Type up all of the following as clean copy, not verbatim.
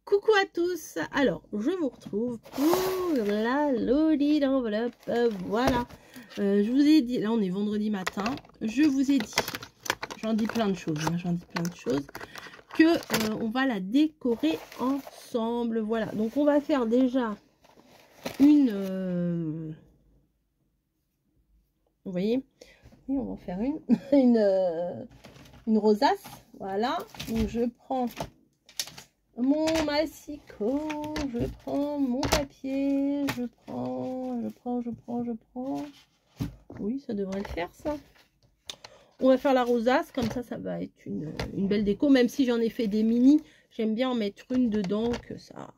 Coucou à tous. Alors, je vous retrouve pour la Loli d'enveloppe. Voilà. Je vous ai dit, là on est vendredi matin. Je vous ai dit, j'en dis plein de choses, que on va la décorer ensemble. Voilà. Donc on va faire déjà une. Vous voyez, oui, on va en faire une rosace. Voilà. Donc je prends mon massicot, je prends mon papier, je prends. Oui, ça devrait le faire, ça. On va faire la rosace, comme ça va être une belle déco. Même si j'en ai fait des mini, j'aime bien en mettre une dedans, que ça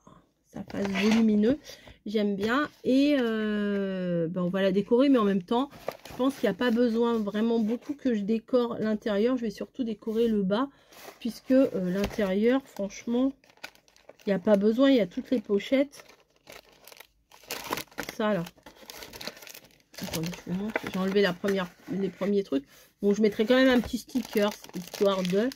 fasse volumineux. J'aime bien. Et ben on va la décorer, mais en même temps, je pense qu'il n'y a pas besoin vraiment beaucoup que je décore l'intérieur. Je vais surtout décorer le bas, puisque l'intérieur, franchement, il n'y a pas besoin. Il y a toutes les pochettes. Ça, là. Attendez, je vous montre. J'ai enlevé les premiers trucs. Bon, je mettrai quand même un petit sticker, histoire de...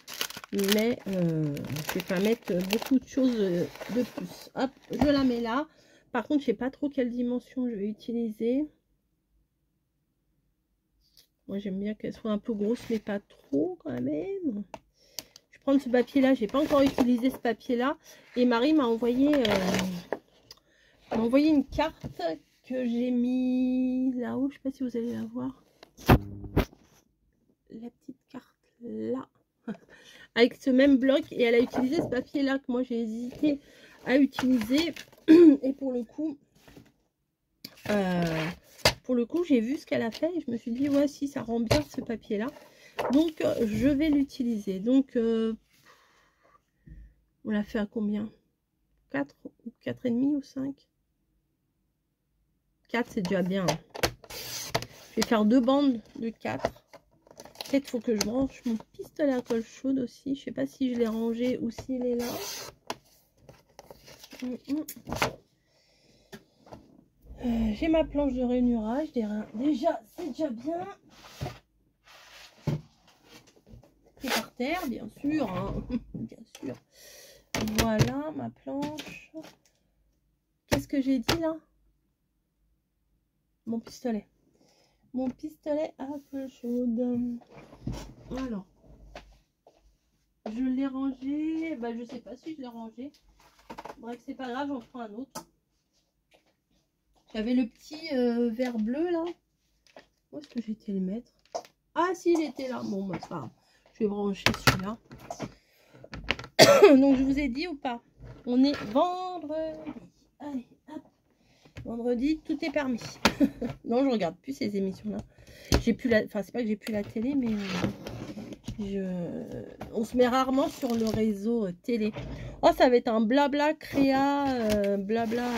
Mais je vais pas mettre beaucoup de choses de plus. Hop, je la mets là. Par contre, je sais pas trop quelle dimension je vais utiliser. Moi, j'aime bien qu'elle soit un peu grosse, mais pas trop quand même. Je vais prendre ce papier-là. J'ai pas encore utilisé ce papier-là. Et Marie m'a envoyé une carte que j'ai mis là-haut. Je sais pas si vous allez la voir. La petite carte là. Avec ce même bloc, et elle a utilisé ce papier là que moi j'ai hésité à utiliser. Et pour le coup j'ai vu ce qu'elle a fait et je me suis dit ouais, si ça rend bien ce papier là, donc je vais l'utiliser. Donc on l'a fait à combien? 4 ou 4,5 ou 5? 4, c'est déjà bien. Je vais faire 2 bandes de 4. Peut-être faut que je branche mon pistolet à colle chaude aussi. Je sais pas si je l'ai rangé ou s'il est là. J'ai ma planche de rainurage. Déjà, c'est déjà bien. C'est par terre, bien sûr. Hein. Bien sûr. Voilà ma planche. Qu'est-ce que j'ai dit là? Mon pistolet. Mon pistolet à colle chaude. Alors. Je l'ai rangé. Bah, je sais pas si je l'ai rangé. Bref, c'est pas grave, j'en prends un autre. J'avais le petit verre bleu là. Où est-ce que j'ai été le mettre? Ah si, il était là. Bon, bah, c'est pas grave. Je vais brancher celui-là. Donc je vous ai dit ou pas? On est vendredi. Allez, hop. Vendredi, tout est permis. Non, je regarde plus ces émissions-là. J'ai plus la... Enfin, c'est pas que j'ai plus la télé, mais on se met rarement sur le réseau télé. Oh, ça va être un blabla créa, blabla,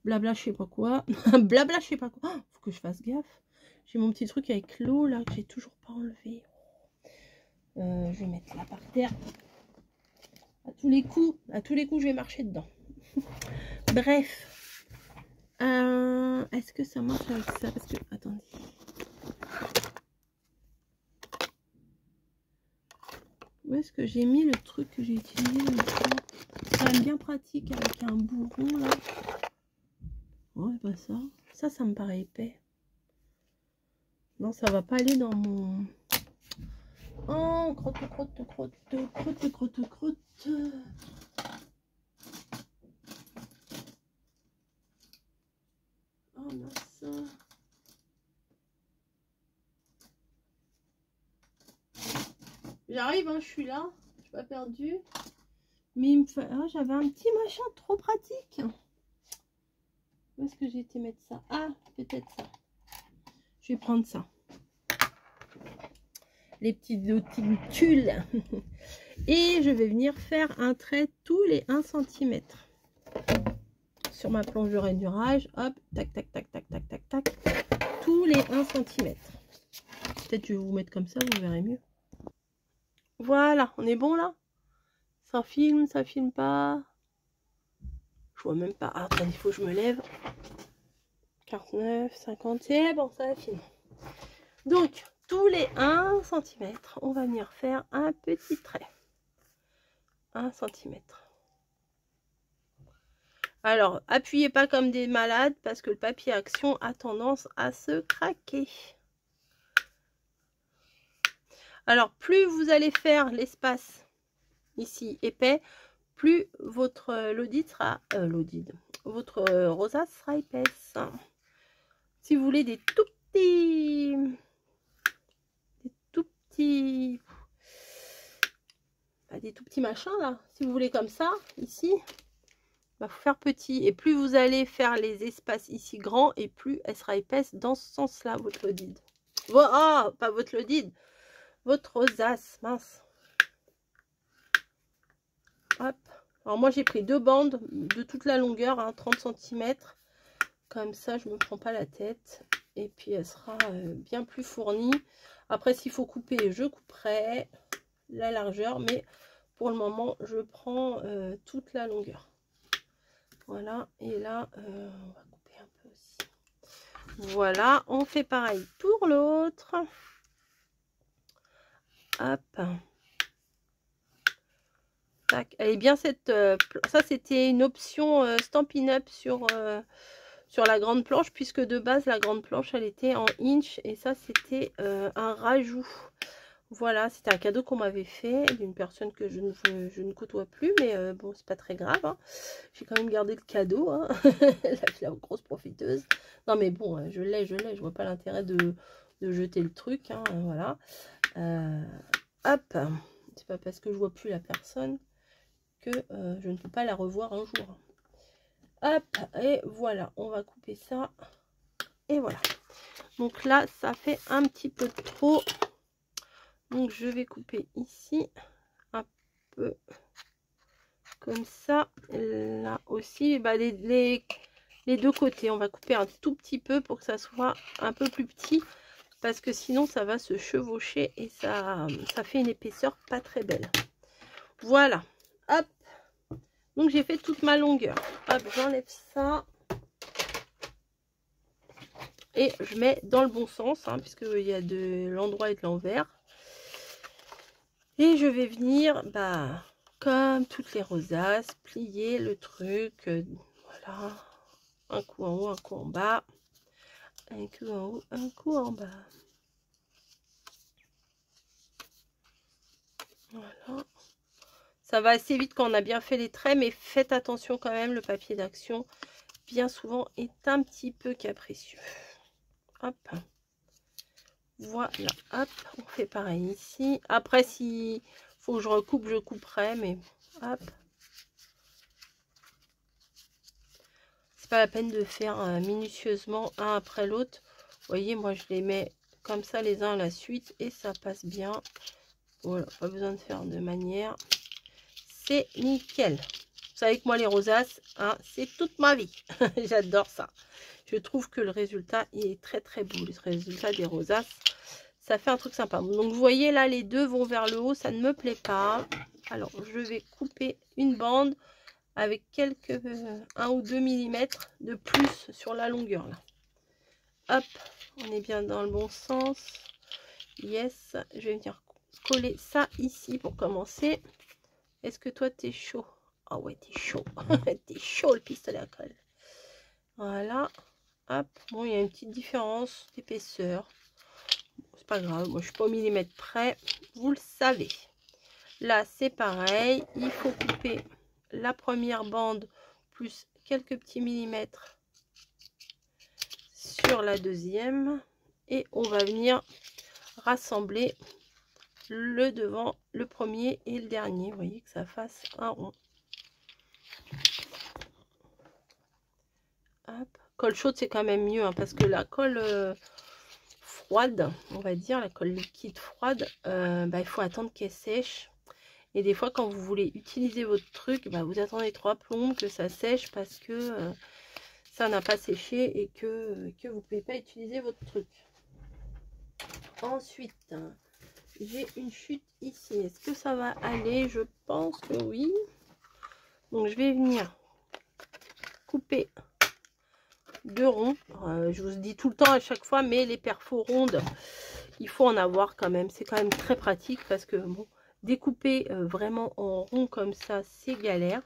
je sais pas quoi. Blabla, je sais pas quoi. Oh, faut que je fasse gaffe. J'ai mon petit truc avec l'eau là que j'ai toujours pas enlevé. Je vais mettre là par terre. À tous les coups, je vais marcher dedans. Bref. Est-ce que ça marche avec ça? Parce que, attendez. Où est-ce que j'ai mis le truc que j'ai utilisé? C'est quand même bien pratique avec un bourron là. Ouais, pas ça. Ça me paraît épais. Non, ça va pas aller dans mon... Oh, crotte. Oh, mince. J'arrive, hein, je suis là. Je suis pas perdue. Mais il me fait... oh, j'avais un petit machin trop pratique. Où est-ce que j'ai été mettre ça? Ah, peut-être ça. Je vais prendre ça. Les petits tulle. Et je vais venir faire un trait tous les 1 cm. Sur ma planche de rainurage. Hop, tac. Tous les 1 cm. Peut-être je vais vous mettre comme ça, vous verrez mieux. Voilà, on est bon là? Ça filme pas? Je vois même pas. Ah, attendez, il faut que je me lève. 49, 50, c'est bon, ça filme. Donc, tous les 1 cm, on va venir faire un petit trait. 1 cm. Alors, appuyez pas comme des malades parce que le papier action a tendance à se craquer. Alors, plus vous allez faire l'espace ici épais, plus votre votre rosace sera épaisse. Si vous voulez des tout petits machins là, si vous voulez comme ça, ici, il faut faire petit. Et plus vous allez faire les espaces ici grands, et plus elle sera épaisse dans ce sens-là, votre lodide. Oh, pas votre lodide, votre rosace, mince. Hop. Alors moi j'ai pris 2 bandes de toute la longueur, hein, 30 cm. Comme ça, je ne me prends pas la tête. Et puis elle sera bien plus fournie. Après, s'il faut couper, je couperai la largeur. Mais pour le moment, je prends toute la longueur. Voilà. Et là, on va couper un peu aussi. Voilà. On fait pareil pour l'autre. Hop. Tac. Elle est bien cette... ça, c'était une option Stampin' Up sur la grande planche, puisque de base la grande planche elle était en inch et ça c'était un rajout. Voilà, c'était un cadeau qu'on m'avait fait d'une personne que je ne côtoie plus, mais bon, c'est pas très grave, hein. J'ai quand même gardé le cadeau, hein. la grosse profiteuse. Non mais bon, je l'ai, je vois pas l'intérêt de jeter le truc, hein, voilà. Hop, c'est pas parce que je vois plus la personne que je ne peux pas la revoir un jour. Hop, et voilà, on va couper ça. Et voilà. Donc là, ça fait un petit peu trop. Donc je vais couper ici un peu comme ça. Là aussi, bah, les 2 côtés, on va couper un tout petit peu pour que ça soit un peu plus petit. Parce que sinon, ça va se chevaucher et ça fait une épaisseur pas très belle. Voilà. Hop. Donc j'ai fait toute ma longueur. Hop, j'enlève ça. Et je mets dans le bon sens, hein, puisqu'il y a de l'endroit et de l'envers. Et je vais venir, bah, comme toutes les rosaces, plier le truc. Voilà. Un coup en haut, un coup en bas. Un coup en haut, un coup en bas. Voilà. Ça va assez vite quand on a bien fait les traits, mais faites attention quand même, le papier d'action, bien souvent, est un petit peu capricieux. Hop. Voilà, hop, on fait pareil ici. Après, si faut que je recoupe, je couperai, mais hop. C'est pas la peine de faire minutieusement un après l'autre. Vous voyez, moi je les mets comme ça les uns à la suite et ça passe bien. Voilà, pas besoin de faire de manière. C'est nickel. Vous savez que moi les rosaces, hein, c'est toute ma vie. J'adore ça. Je trouve que le résultat il est très très beau. Le résultat des rosaces, ça fait un truc sympa. Donc vous voyez là, les deux vont vers le haut, ça ne me plaît pas. Alors je vais couper une bande avec quelques 1 ou 2 mm de plus sur la longueur là. Hop, on est bien dans le bon sens. Yes, je vais venir coller ça ici pour commencer. Est-ce que toi t'es chaud? Ah ouais, t'es chaud. T'es chaud le pistolet à colle. Voilà. Hop, bon, il y a une petite différence d'épaisseur. C'est pas grave, moi je suis pas au millimètre près, vous le savez. Là c'est pareil, il faut couper la première bande plus quelques petits millimètres sur la deuxième et on va venir rassembler le devant, le premier et le dernier. Vous voyez que ça fasse un rond. Hop. Colle chaude c'est quand même mieux, hein, parce que la colle froide, on va dire, la colle liquide froide, bah, il faut attendre qu'elle sèche. Et des fois, quand vous voulez utiliser votre truc, bah, vous attendez 3 plombes que ça sèche parce que ça n'a pas séché et que vous ne pouvez pas utiliser votre truc. Ensuite, j'ai une chute ici. Est-ce que ça va aller? Je pense que oui. Donc, je vais venir couper 2 ronds. Je vous dis tout le temps à chaque fois, mais les perfos rondes, il faut en avoir quand même. C'est quand même très pratique parce que bon, découper vraiment en rond comme ça, c'est galère.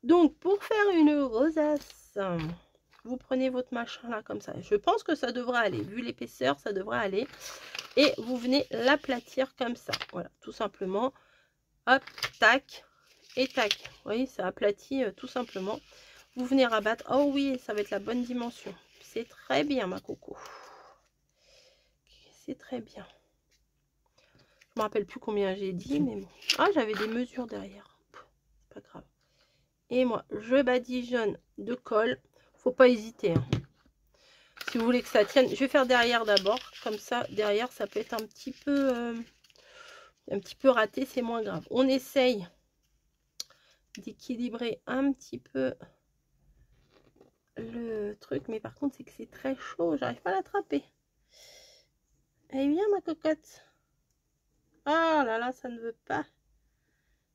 Donc, pour faire une rosace, vous prenez votre machin là comme ça. Je pense que ça devrait aller. Vu l'épaisseur, ça devrait aller. Et vous venez l'aplatir comme ça. Voilà, tout simplement. Hop, tac et tac. Vous voyez, ça aplatit tout simplement. Vous venez rabattre. Oh oui, ça va être la bonne dimension. C'est très bien, ma coco. C'est très bien. Je me rappelle plus combien j'ai dit, mais bon. Ah, j'avais des mesures derrière. C'est pas grave. Et moi, je badigeonne de colle. Faut pas hésiter. Hein. Si vous voulez que ça tienne, je vais faire derrière d'abord. Comme ça, derrière, ça peut être un petit peu raté. C'est moins grave. On essaye d'équilibrer un petit peu le truc. Mais par contre, c'est que c'est très chaud. J'arrive pas à l'attraper. Elle vient, ma cocotte. Ah là là, ça ne veut pas.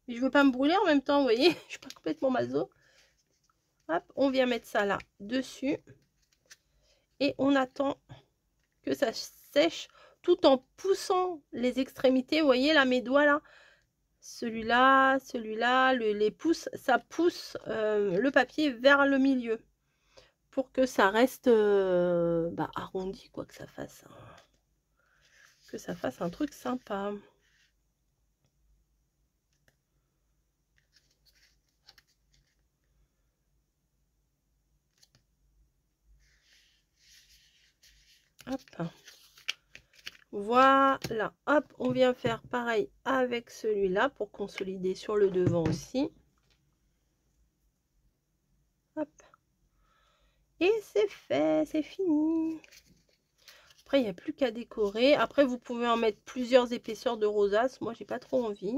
Mais je veux pas me brûler en même temps, vous voyez. Je suis pas complètement maso. Hop, on vient mettre ça là dessus. Et on attend que ça sèche tout en poussant les extrémités. Vous voyez là, mes doigts là. Celui-là, les pouces, ça pousse le papier vers le milieu. Pour que ça reste arrondi, quoi, que ça fasse un truc sympa. Hop. Voilà, hop, on vient faire pareil avec celui-là pour consolider sur le devant aussi. Hop. Et c'est fait, c'est fini. Après, il n'y a plus qu'à décorer. Après, vous pouvez en mettre plusieurs épaisseurs de rosace. Moi, j'ai pas trop envie.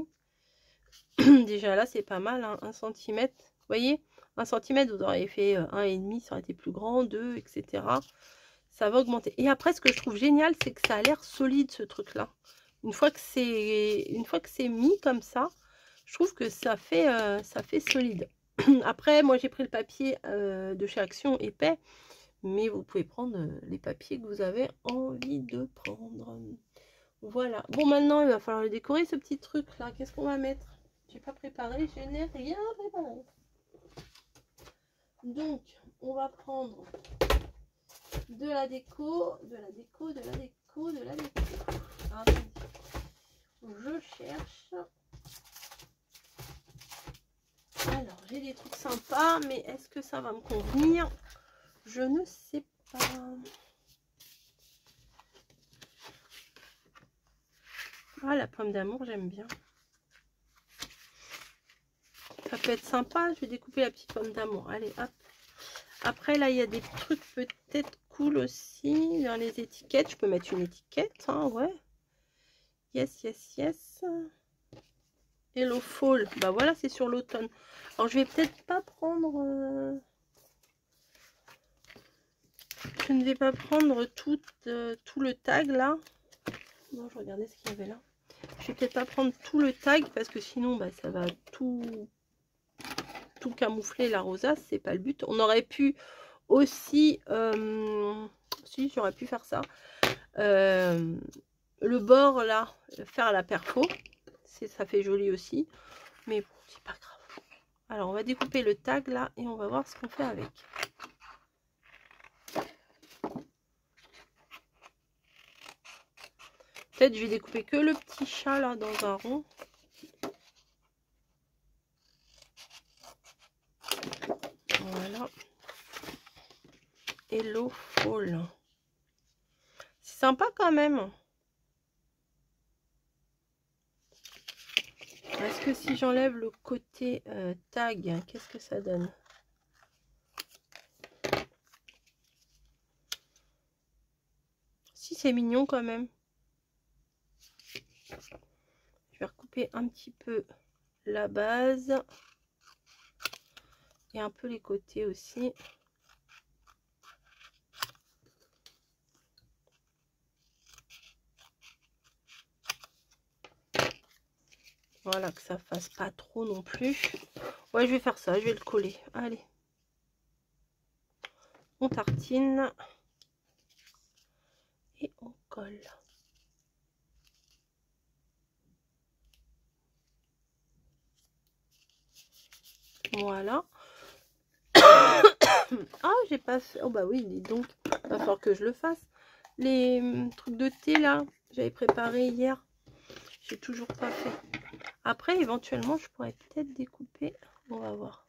Déjà là, c'est pas mal, hein, 1 cm. Vous voyez, 1 cm, vous auriez fait 1,5, ça aurait été plus grand, 2, etc. Ça va augmenter. Et après, ce que je trouve génial, c'est que ça a l'air solide, ce truc-là. Une fois que c'est mis comme ça, je trouve que ça fait solide. Après, moi, j'ai pris le papier de chez Action épais, mais vous pouvez prendre les papiers que vous avez envie de prendre. Voilà. Bon, maintenant, il va falloir le décorer, ce petit truc-là. Qu'est-ce qu'on va mettre? J'ai pas préparé, je n'ai rien préparé. Donc, on va prendre de la déco. Attendez. Je cherche. Alors, j'ai des trucs sympas, mais est-ce que ça va me convenir? Je ne sais pas. Ah, la pomme d'amour, j'aime bien. Ça peut être sympa. Je vais découper la petite pomme d'amour. Allez, hop. Après, là, il y a des trucs peut-être cool aussi dans les étiquettes. Je peux mettre une étiquette, hein, ouais. Yes, yes, yes. Hello Fall. Bah voilà, c'est sur l'automne. Alors, je vais peut-être pas prendre... Je ne vais pas prendre tout le tag, là. Non, je regardais ce qu'il y avait là. Je vais peut-être pas prendre tout le tag, parce que sinon, bah, ça va tout camoufler la rosace. C'est pas le but. On aurait pu aussi... si, j'aurais pu faire ça. Le bord, là, faire la perfo. Ça fait joli aussi. Mais bon, c'est pas grave. Alors, on va découper le tag, là, et on va voir ce qu'on fait avec. Peut-être je vais découper que le petit chat, là, dans un rond. Voilà. Hello Fall. C'est sympa quand même. Est-ce que si j'enlève le côté tag, qu'est-ce que ça donne? Si, c'est mignon quand même. Je vais recouper un petit peu la base. Et un peu les côtés aussi. Voilà, que ça fasse pas trop non plus. Ouais, je vais faire ça, je vais le coller. Allez. On tartine. Et on colle. Voilà. Ah, j'ai pas fait. Oh bah oui, dis donc. Il va falloir que je le fasse. Les trucs de thé là, j'avais préparé hier. J'ai toujours pas fait. Après, éventuellement, je pourrais peut-être découper. On va voir.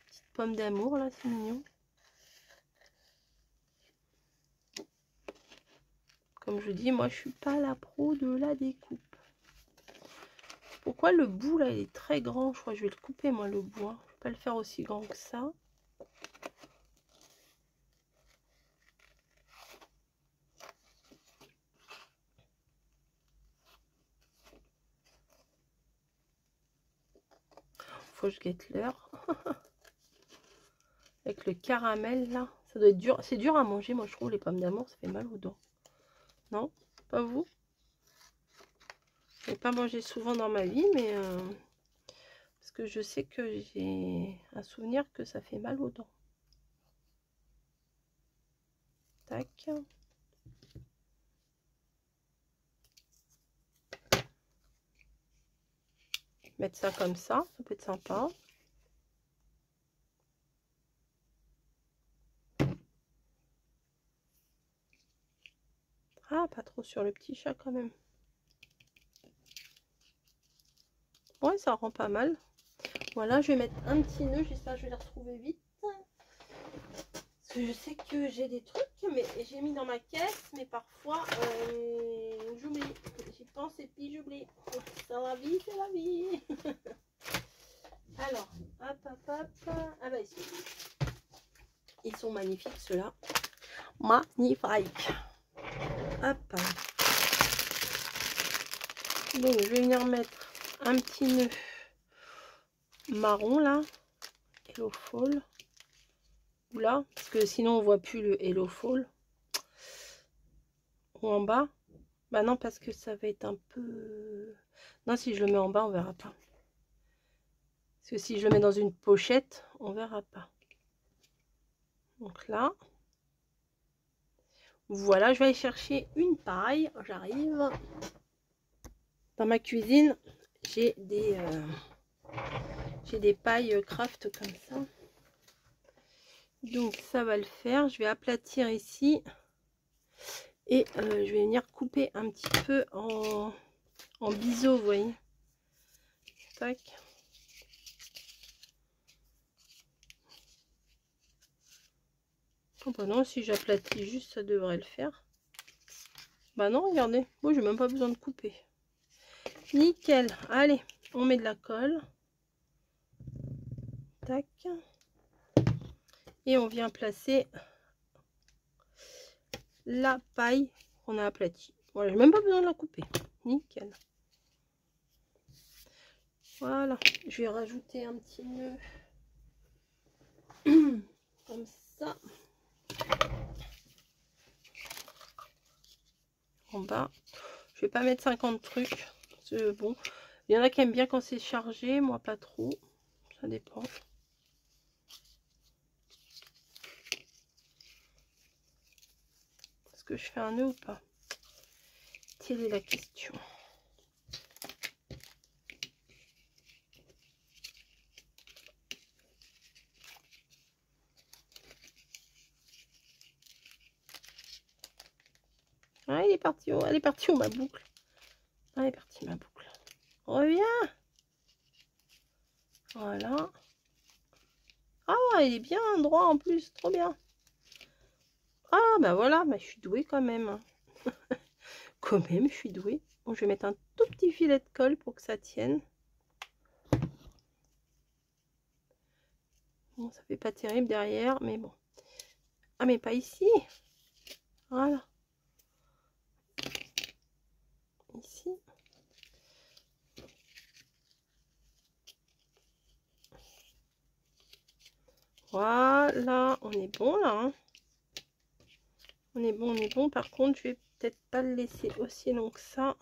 Petite pomme d'amour là, c'est mignon. Comme je dis, moi je suis pas la pro de la découpe. Pourquoi le bout là il est très grand? Je crois que je vais le couper moi le bout. Hein. Je vais pas le faire aussi grand que ça. Faut que je guette l'heure. Avec le caramel là. Ça doit être dur. C'est dur à manger moi je trouve les pommes d'amour. Ça fait mal aux dents. Non? Pas vous? Je n'ai pas mangé souvent dans ma vie mais... parce que je sais que j'ai un souvenir que ça fait mal aux dents. Tac. Mettre ça comme ça peut être sympa. Ah, pas trop sur le petit chat quand même. Ouais, ça rend pas mal. Voilà, je vais mettre un petit nœud. J'espère que je vais les retrouver vite. Parce que je sais que j'ai des trucs, mais j'ai mis dans ma caisse. Mais parfois, j'oublie. J'y pense et puis j'oublie. C'est la vie, c'est la vie. Alors, hop, hop, hop. Ah bah ici. Ils sont magnifiques ceux-là. Magnifique. Hop. Donc, je vais venir mettre un petit nœud marron là. Hello Fall. Oula, parce que sinon on voit plus le Hello Fall. Ou en bas. Bah non, parce que ça va être un peu... Non, si je le mets en bas, on verra pas. Parce que si je le mets dans une pochette, on verra pas. Donc là. Voilà, je vais aller chercher une paille. J'arrive. Dans ma cuisine, j'ai des pailles craft comme ça. Donc ça va le faire. Je vais aplatir ici. Et je vais venir couper un petit peu en biseau, vous voyez. Tac. Oh bah non, si j'aplatis juste, ça devrait le faire. Bah non, regardez. Moi, j'ai même pas besoin de couper. Nickel. Allez, on met de la colle. Tac. Et on vient placer la paille qu'on a aplatie. Voilà, j'ai même pas besoin de la couper. Nickel. Voilà. Je vais rajouter un petit nœud. Comme ça. En bas. Je vais pas mettre 50 trucs. Bon. Il y en a qui aiment bien quand c'est chargé. Moi, pas trop. Ça dépend. Est-ce que je fais un nœud ou pas? Telle est la question. Ah, il est parti où? Elle est partie où ma boucle? Ah, elle est partie ma boucle. Reviens. Voilà. Ah, il est bien droit en plus. Trop bien. Ah, bah voilà. Bah, je suis douée quand même. Quand même, je suis douée. Bon, je vais mettre un tout petit filet de colle pour que ça tienne. Bon, ça fait pas terrible derrière, mais bon. Ah, mais pas ici. Voilà. Ici. Voilà, on est bon là. Hein. On est bon, on est bon. Par contre, je vais peut-être pas le laisser aussi long que ça.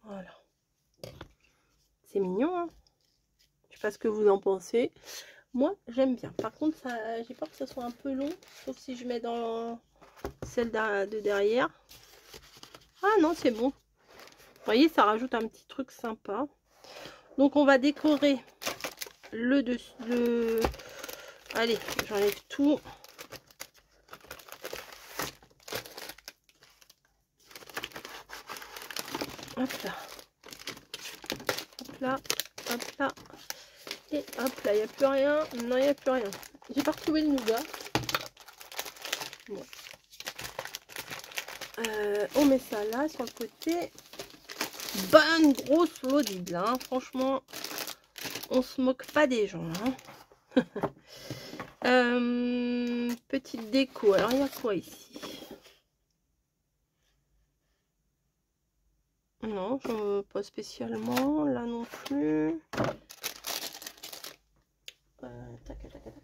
Voilà. C'est mignon. Hein. Je sais pas ce que vous en pensez. Moi, j'aime bien. Par contre, j'ai peur que ça soit un peu long. Sauf si je mets dans celle de derrière. Ah non, c'est bon. Vous voyez, ça rajoute un petit truc sympa. Donc, on va décorer le dessus. Allez, j'enlève tout. Hop là. Hop là. Hop là. Et hop là. Il n'y a plus rien. Non, il n'y a plus rien. J'ai pas retrouvé le nougat. Bon. On met ça là sur le côté. Bonne grosse laudible, hein. Franchement, on se moque pas des gens. Hein. Petite déco. Alors, il y a quoi ici? Non, je veux pas spécialement. Là non plus. Tac, tac, tac, tac.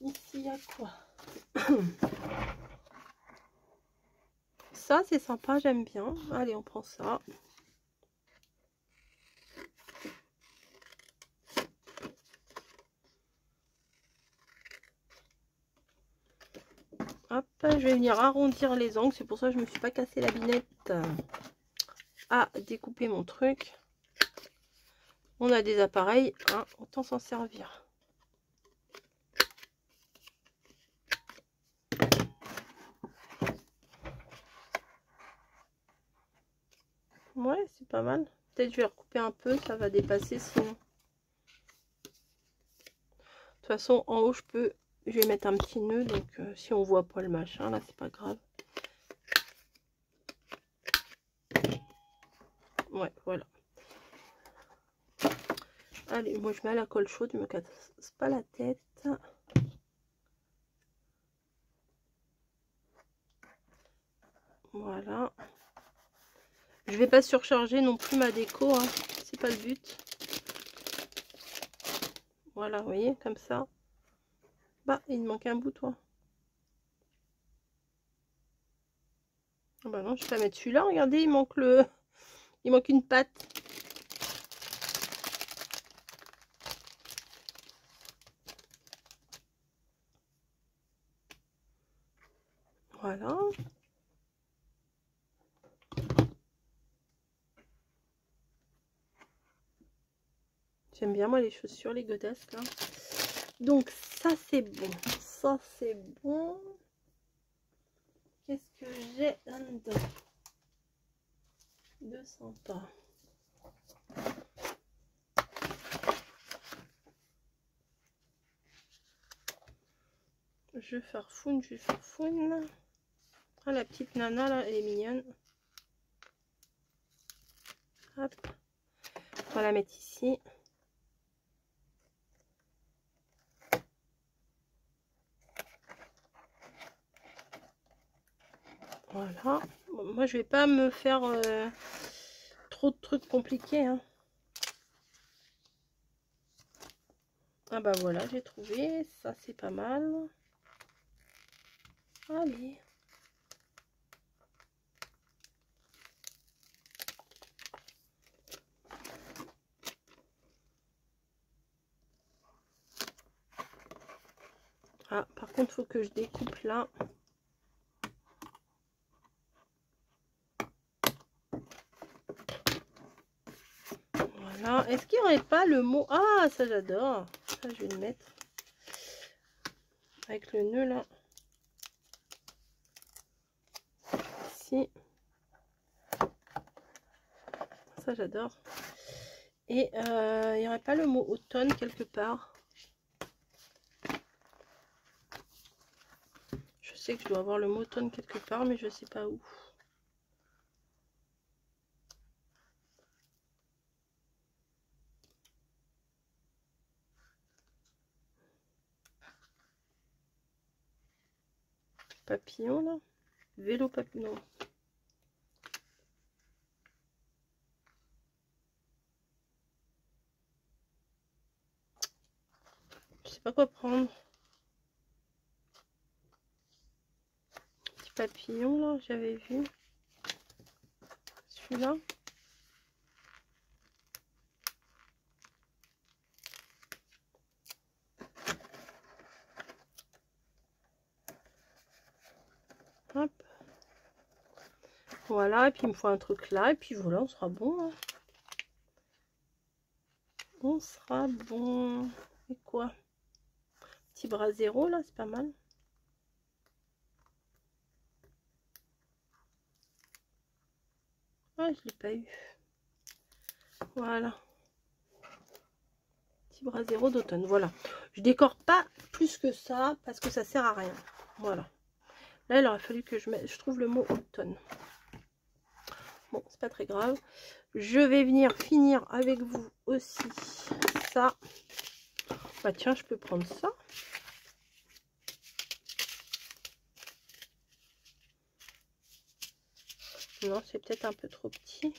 Ici, il y a quoi? Ça, c'est sympa, j'aime bien. Allez, on prend ça. Hop, je vais venir arrondir les angles. C'est pour ça que je me suis pas cassé la binette à découper mon truc. On a des appareils, hein, autant s'en servir. Ouais, c'est pas mal. Peut-être je vais recouper un peu, ça va dépasser sinon. De toute façon, en haut, je vais mettre un petit nœud, donc si on voit pas le machin, là, c'est pas grave. Ouais, voilà. Allez, moi je mets à la colle chaude, je me casse pas la tête. Voilà. Je vais pas surcharger non plus ma déco, hein. C'est pas le but. Voilà, vous voyez, comme ça. Bah, il me manque un bout, toi. Ah bah non, je vais pas mettre celui-là. Regardez, il manque il manque une patte. Voilà. J'aime bien moi les chaussures, les godasses là. Donc ça c'est bon. Ça c'est bon. Qu'est-ce que j'ai là-dedans de sympa? Je farfouine, je farfouine. Ah, la petite nana là, elle est mignonne. Hop. On va la mettre ici. Voilà. Bon, moi je vais pas me faire trop de trucs compliqués. Hein. Ah bah voilà, j'ai trouvé. Ça c'est pas mal. Allez. Ah, par contre, il faut que je découpe là. Voilà. Est-ce qu'il n'y aurait pas le mot... Ah, ça j'adore. Ça, je vais le mettre. Avec le nœud là. Ici. Ça j'adore. Et il n'y aurait pas le mot automne quelque part. Je sais que je dois avoir le mot automne quelque part, mais je sais pas où. Papillon là. Vélo papillon. Je sais pas quoi prendre. Petit papillon là, j'avais vu. Celui-là. Hop. Voilà, et puis il me faut un truc là, et puis voilà, on sera bon. Hein. On sera bon. Et quoi? Petit bras zéro là, c'est pas mal. Ah, je l'ai pas eu. Voilà. Petit bras zéro d'automne. Voilà. Je décore pas plus que ça parce que ça sert à rien. Voilà. Là, il aurait fallu que je trouve le mot automne. Bon, c'est pas très grave. Je vais venir finir avec vous aussi ça. Bah tiens, je peux prendre ça. Non, c'est peut-être un peu trop petit.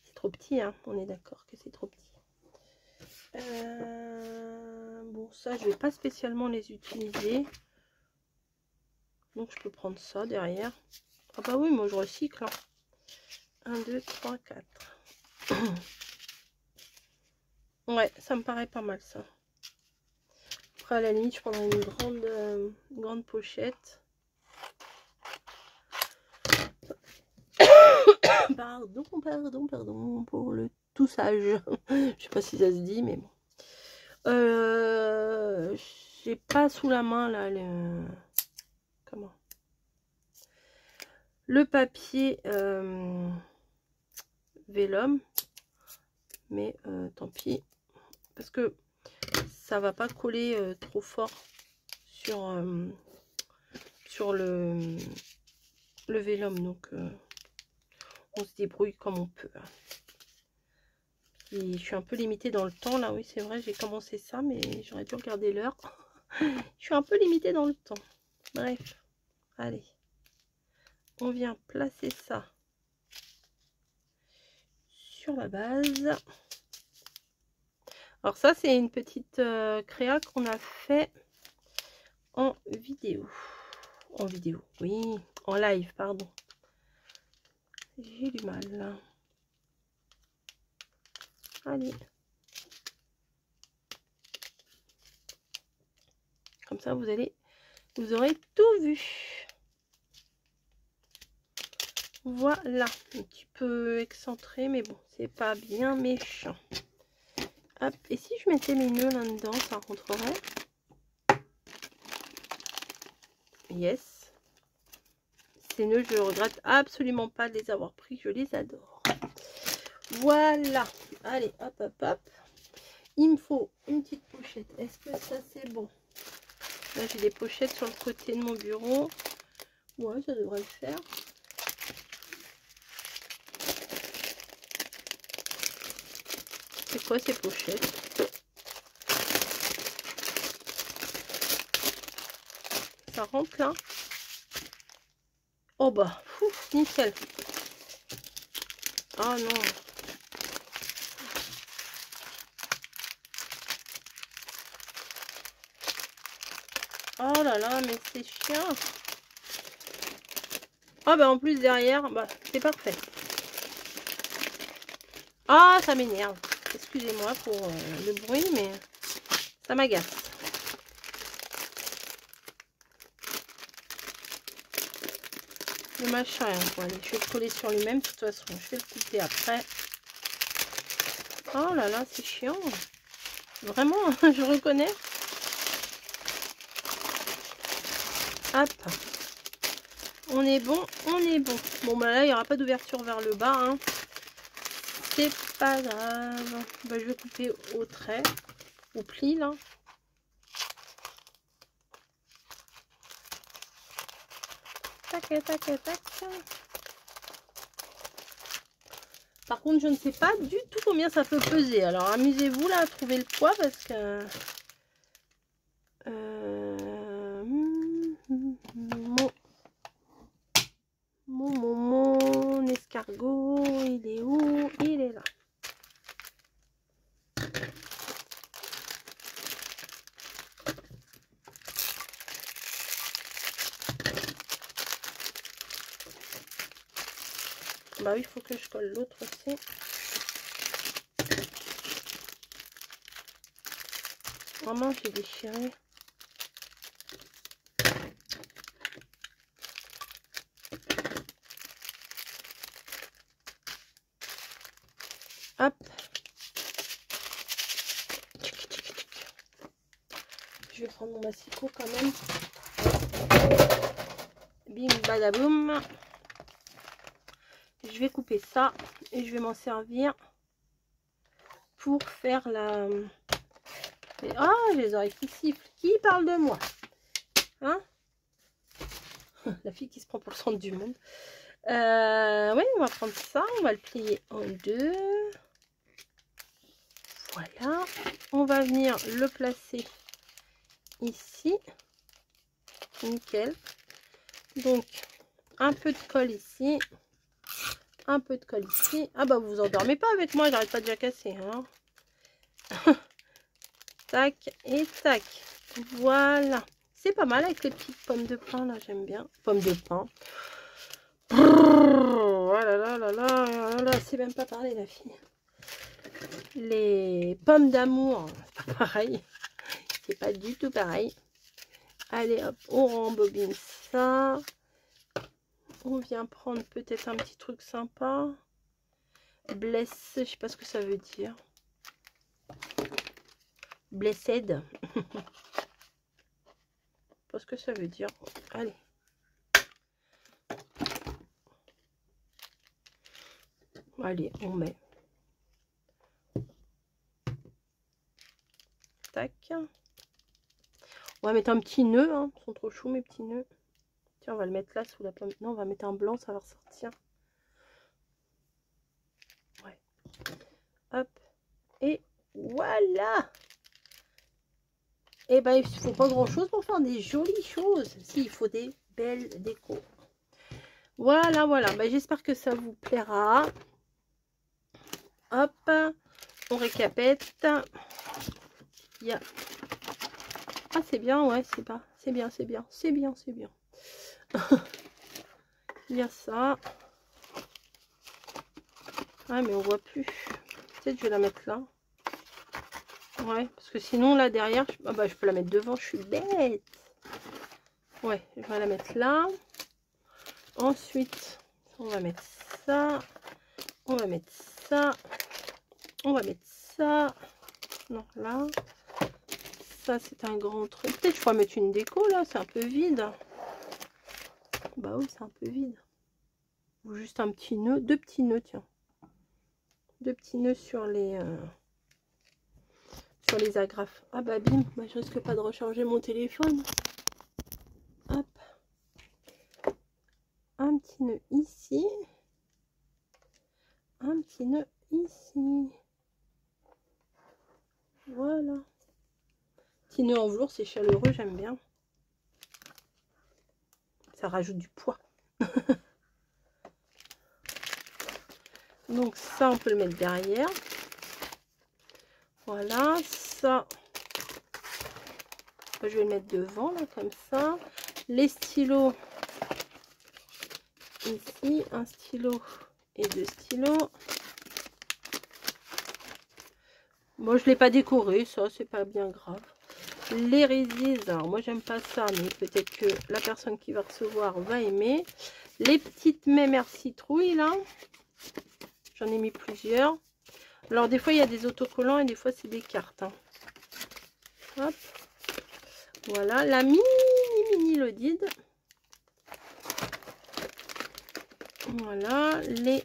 C'est trop petit, hein. On est d'accord que c'est trop petit. Bon, ça, je vais pas spécialement les utiliser. Donc, je peux prendre ça derrière. Ah bah oui, moi, je recycle. Hein. 1, 2, 3, 4. Ouais, ça me paraît pas mal, ça. Après, à la limite, je prendrai une grande pochette. Pardon pour le toussage. Je sais pas si ça se dit, mais bon. J'ai pas sous la main là comment le papier vélum, mais tant pis parce que ça va pas coller trop fort sur le vélum, donc on se débrouille comme on peut. Et je suis un peu limitée dans le temps là. Oui, c'est vrai, j'ai commencé ça, mais j'aurais dû regarder l'heure. Je suis un peu limitée dans le temps. Bref, allez, on vient placer ça sur la base. Alors ça, c'est une petite créa qu'on a fait en vidéo. En vidéo, oui, en live, pardon. J'ai du mal là. Allez. Comme ça, vous aurez tout vu. Voilà, un petit peu excentré, mais bon, c'est pas bien méchant. Hop, et si je mettais mes nœuds là-dedans, ça rentrerait. Yes. Ces nœuds, je regrette absolument pas de les avoir pris, je les adore. Voilà, allez, hop, hop, hop. Il me faut une petite pochette. Est-ce que ça, c'est bon? Là, j'ai des pochettes sur le côté de mon bureau. Ouais, ça devrait le faire. C'est quoi ces pochettes? Ça rentre là? Oh bah, ouf, nickel. Oh non. Oh là là, mais c'est chiant. Ah bah en plus derrière, bah c'est parfait. Ah, ça m'énerve. Excusez-moi pour le bruit, mais ça m'agace. Dommage rien. Bon, allez, je vais le coller sur lui-même. De toute façon, je vais le couper après. Oh là là, c'est chiant. Vraiment, je reconnais. Hop. On est bon, on est bon. Bon, bah là, il n'y aura pas d'ouverture vers le bas. Hein. C'est pas grave. Bah, je vais couper au trait, au pli, là. Tac, tac, tac. Par contre, je ne sais pas du tout combien ça peut peser. Alors, amusez-vous là à trouver le poids parce que... Mon escargot, il est où? Il est là. Bah oui, il faut que je colle l'autre aussi. Vraiment, j'ai déchiré. Hop. Je vais prendre mon massicot quand même. Bim badaboum. Je vais couper ça et je vais m'en servir pour faire la... Ah, les oreilles qui sifflent. Qui parle de moi? Hein? La fille qui se prend pour le centre du monde. Oui, on va prendre ça. On va le plier en deux. Voilà. On va venir le placer ici. Nickel. Donc, un peu de colle ici. Un peu de colle ici. Ah bah, vous vous endormez pas avec moi. J'arrête pas de jacasser. Hein. Tac et tac. Voilà. C'est pas mal avec les petites pommes de pin là, j'aime bien. Pommes de pin. Oh là là là là là là, c'est même pas parler la fille. Les pommes d'amour, c'est pas pareil. C'est pas du tout pareil. Allez hop, on rembobine ça. On vient prendre peut-être un petit truc sympa. Bless, je sais pas ce que ça veut dire. Blessed. Pas ce que ça veut dire. Allez. Allez, on met. Tac. On va mettre un petit nœud. Hein. Ils sont trop chauds mes petits nœuds. Tiens, on va le mettre là sous la pomme. Non, on va mettre un blanc, ça va ressortir. Ouais. Hop. Et voilà. Et ben, il ne faut pas grand chose pour faire des jolies choses. Si, il faut des belles décos. Voilà, voilà. Ben, j'espère que ça vous plaira. Hop. On récapète. Il y a... Ah, c'est bien, ouais, c'est pas. C'est bien, c'est bien. C'est bien, c'est bien. Il y a ça. Ah, mais on voit plus. Peut-être je vais la mettre là. Ouais, parce que sinon là derrière, ah bah, je peux la mettre devant, je suis bête. Ouais, je vais la mettre là. Ensuite, on va mettre ça. On va mettre ça. On va mettre ça. Non, là. Ça, c'est un grand truc. Peut-être je pourrais mettre une déco là, c'est un peu vide. Bah oui, c'est un peu vide. Ou juste un petit nœud, deux petits nœuds, tiens. Deux petits nœuds sur les agrafes. Ah bah bim, bah, je risque pas de recharger mon téléphone. Hop. Un petit nœud ici. Un petit nœud ici. Voilà. Petit nœud en velours, c'est chaleureux, j'aime bien. Ça rajoute du poids. Donc ça, on peut le mettre derrière. Voilà, ça. Je vais le mettre devant, là, comme ça. Les stylos. Ici, un stylo et deux stylos. Moi, je ne l'ai pas décoré, ça, c'est pas bien grave. Les résises, alors moi, j'aime pas ça, mais peut-être que la personne qui va recevoir va aimer. Les petites mémères citrouilles, là. J'en ai mis plusieurs. Alors, des fois, il y a des autocollants et des fois, c'est des cartes. Hein. Hop. Voilà, la mini Lodide. Voilà, les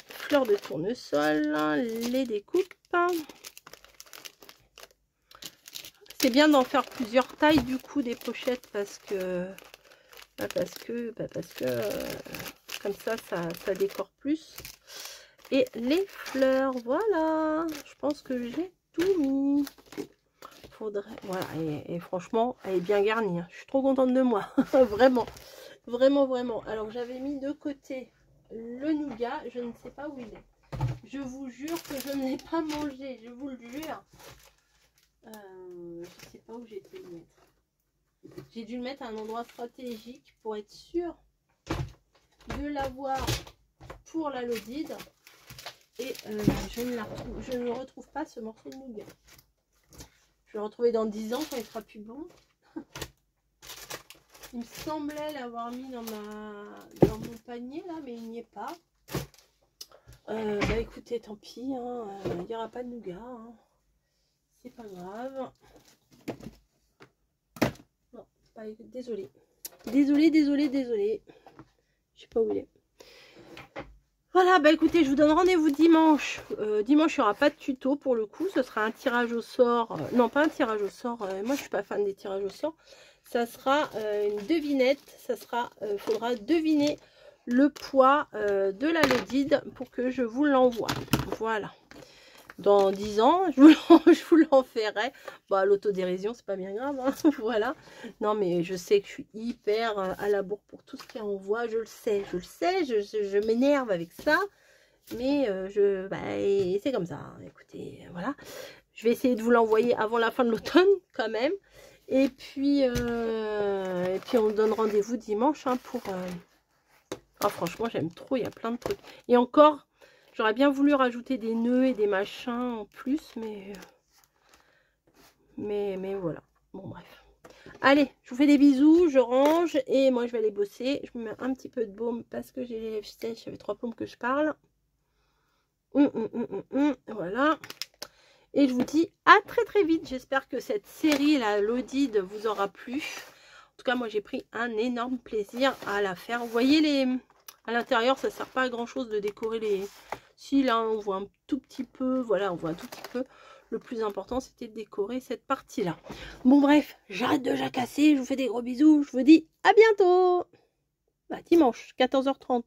fleurs de tournesol, les découpes. C'est bien d'en faire plusieurs tailles du coup des pochettes parce que comme ça décore plus. Et les fleurs, voilà, je pense que j'ai tout mis. Faudrait, voilà, et franchement, elle est bien garnie. Hein. Je suis trop contente de moi, vraiment, vraiment, vraiment. Alors j'avais mis de côté le nougat, je ne sais pas où il est. Je vous jure que je ne l'ai pas mangé, je vous le jure. Je sais pas où j'ai dû le mettre. J'ai dû le mettre à un endroit stratégique pour être sûre de l'avoir pour la Lodide. Et je ne retrouve pas ce morceau de nougat. Je vais le retrouver dans 10 ans quand il sera plus bon. Il me semblait l'avoir mis dans mon panier là, mais il n'y est pas. Bah écoutez, tant pis, hein, il n'y aura pas de nougat, hein. C'est pas grave. Non, pas, désolé. Désolé. Je sais pas où il est. Voilà, bah écoutez, je vous donne rendez-vous dimanche. Dimanche, il n'y aura pas de tuto pour le coup. Ce sera un tirage au sort. Non, pas un tirage au sort. Moi, je suis pas fan des tirages au sort. Ça sera une devinette. Ça sera, faudra deviner le poids de la Lodide pour que je vous l'envoie. Voilà. Dans 10 ans, je vous l'enverrai. Bah, l'autodérision, c'est pas bien grave. Hein. Voilà. Non, mais je sais que je suis hyper à la bourre pour tout ce qui envoie. Je le sais. Je m'énerve avec ça. Mais c'est comme ça. Hein. Écoutez, voilà. Je vais essayer de vous l'envoyer avant la fin de l'automne, quand même. Et puis on donne rendez-vous dimanche hein, pour... Oh, franchement, j'aime trop. Il y a plein de trucs. Et encore... J'aurais bien voulu rajouter des nœuds et des machins en plus, mais voilà. Bon, bref. Allez, je vous fais des bisous, je range et moi, je vais aller bosser. Je me mets un petit peu de baume parce que j'ai les lèvres sèches, ça fait 3 plombes que je parle. Voilà. Et je vous dis à très vite. J'espère que cette série, la Lodide, vous aura plu. En tout cas, moi, j'ai pris un énorme plaisir à la faire. Vous voyez, à l'intérieur, ça ne sert pas à grand-chose de décorer les... Si là on voit un tout petit peu, voilà, on voit un tout petit peu. Le plus important c'était de décorer cette partie-là. Bon bref, j'arrête de jacasser, je vous fais des gros bisous, je vous dis à bientôt. Bah, dimanche, 14h30.